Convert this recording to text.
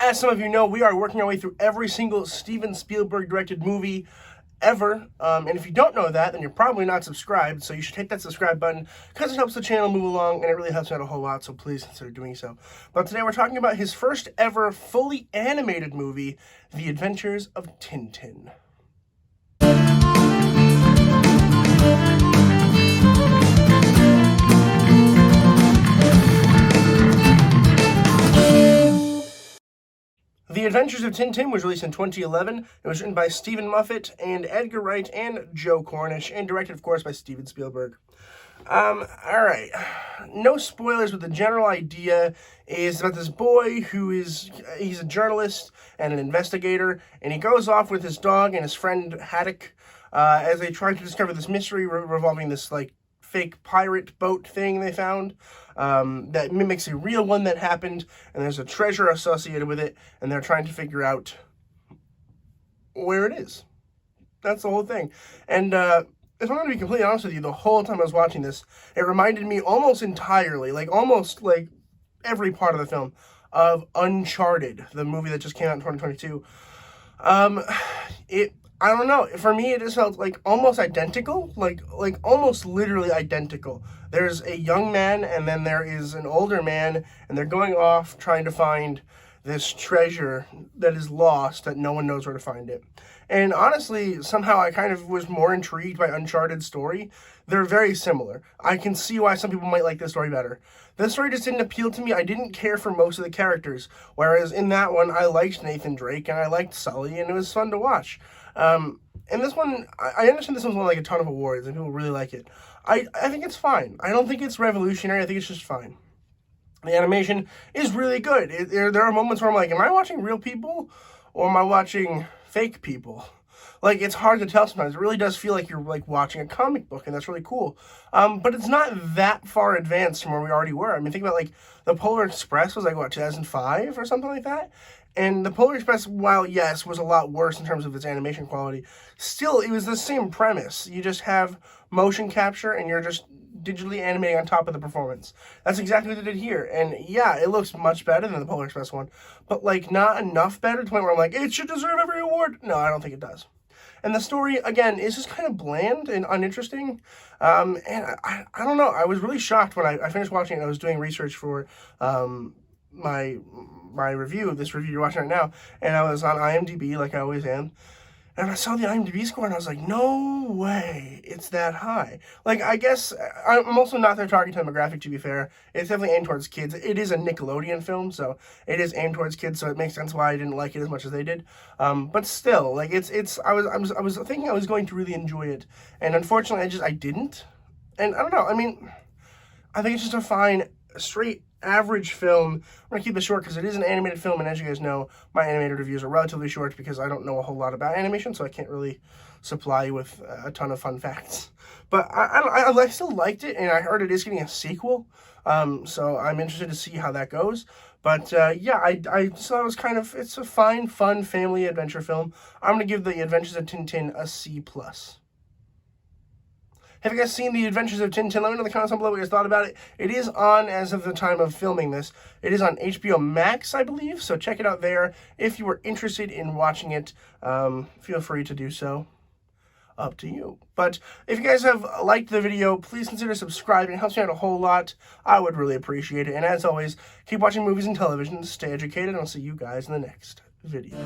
As some of you know, we are working our way through every single Steven Spielberg directed movie ever. And if you don't know that, then you're probably not subscribed, so you should hit that subscribe button because it helps the channel move along and it really helps me out a whole lot, so please consider doing so. But today we're talking about his first ever fully animated movie, The Adventures of Tintin. The Adventures of Tintin was released in 2011. It was written by Stephen Moffat and Edgar Wright and Joe Cornish, and directed, of course, by Steven Spielberg. Alright. No spoilers, but the general idea is about this boy he's a journalist and an investigator, and he goes off with his dog and his friend Haddock as they try to discover this mystery revolving this, fake pirate boat thing they found that mimics a real one that happened, and there's a treasure associated with it, and they're trying to figure out where it is. That's the whole thing. And if I'm going to be completely honest with you, the whole time I was watching this, it reminded me almost entirely, almost every part of the film, of Uncharted, the movie that just came out in 2022. I don't know. For me, it just felt almost identical, almost literally identical. There's a young man, and then there is an older man, and they're going off trying to find this treasure that is lost, that no one knows where to find it. And honestly, somehow I kind of was more intrigued by Uncharted's story. They're very similar. I can see why some people might like this story better. This story just didn't appeal to me. I didn't care for most of the characters, whereas in that one, I liked Nathan Drake, and I liked Sully, and it was fun to watch. And this one, I understand this one's won a ton of awards, and people really like it. I think it's fine. I don't think it's revolutionary. I think it's just fine. The animation is really good. There are moments where I'm like, am I watching real people, or am I watching fake people? It's hard to tell sometimes. It really does feel like you're watching a comic book, and that's really cool. But it's not that far advanced from where we already were. I mean, think about the Polar Express was 2005 or something like that. And the Polar Express, while yes, was a lot worse in terms of its animation quality, still it was the same premise. You just have motion capture and you're just digitally animating on top of the performance. That's exactly what they did here. And yeah, it looks much better than the Polar Express one, but not enough better to the point where I'm it should deserve every award. No, I don't think it does. And the story, again, is just kind of bland and uninteresting. And I don't know. I was really shocked when I finished watching it. I was doing research for my review, this review you're watching right now, and I was on IMDB, like I always am, and I saw the IMDb score, and I was like, no way, it's that high. I guess, I'm also not their target demographic, to be fair. It's definitely aimed towards kids. It is a Nickelodeon film, so it is aimed towards kids, so it makes sense why I didn't like it as much as they did. But still, I was thinking I was going to really enjoy it, and unfortunately, I didn't. And I don't know, I mean, I think it's just a fine, straight, average film. I'm going to keep it short because it is an animated film, and as you guys know, my animated reviews are relatively short because I don't know a whole lot about animation, so I can't really supply you with a ton of fun facts. But I still liked it, and I heard it is getting a sequel, so I'm interested to see how that goes. But yeah, I just thought it was it's a fine, fun family adventure film. I'm going to give The Adventures of Tintin a C+. Have you guys seen The Adventures of Tintin? Let me know in the comments down below what you guys thought about it. It is on, as of the time of filming this, it is on HBO Max, I believe, so check it out there. If you are interested in watching it, feel free to do so. Up to you. But if you guys have liked the video, please consider subscribing. It helps me out a whole lot. I would really appreciate it. And as always, keep watching movies and television, stay educated, and I'll see you guys in the next video.